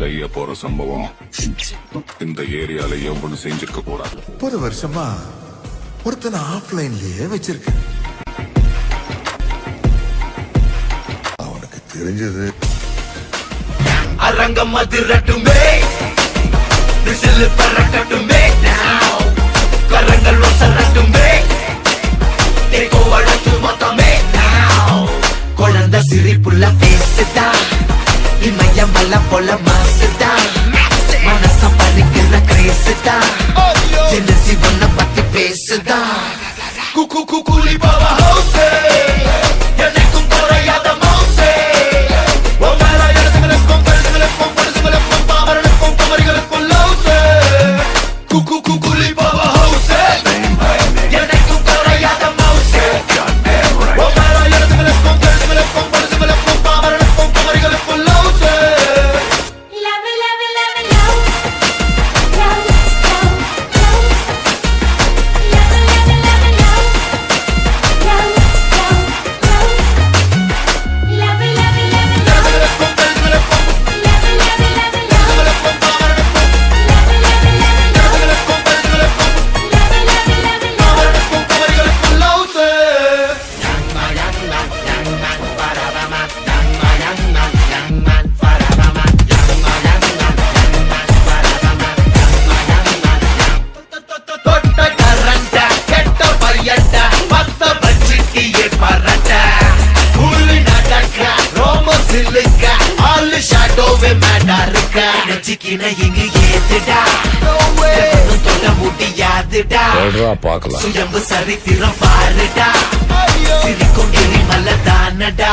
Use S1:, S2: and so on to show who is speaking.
S1: செய்ய போற சம்பவம் இந்த ஏரியால எவ்வளவு செஞ்சிருக்க கூடாது.
S2: 30 வருஷமா ஒருத்தனை ஆஃப்லைன்லயே வச்சிருக்கேன். அவனுக்கு தெரிஞ்சது
S3: அரங்கம் அதிரட்டுமே, விசில் பறக்கட்டுமே, கரங்கள் வசரட்டுமே, தேக்கோ வழக்கு மொத்தமே. குழந்தை சிரிப்புள்ள பேசுதா, இமயம் மல்ல போல மாசுதா, மனச பறிக்கிற கிரேசுதா, ஜெனசி ஒன்ன பத்தி பேசுதா. குக்கு குக்குலி பாவா ஹவுசே, எனக்கும் குறையாத மவுசே, ஒவ்வொரு இடத்துகளுக்கும் கழுதுகளுக்கும் படுசுகளுக்கும் பாவர்களுக்கும் குமரிகளுக்கும் லவுசே. குக்கு குக்குலி பாவா ஹவுசே, எனக்கும் குறையாத மவுசே, ஒவ்வொரு இடத்துகளுக்கும் கழுதுகளுக்கும் படுசுகளுக்கும் பாவர்களுக்கும் குமரிகளுக்கும் லவுசே. சுயம்பு சரித்திரம் பாருடா, சிரிக்கும் எரிமலை தானடா.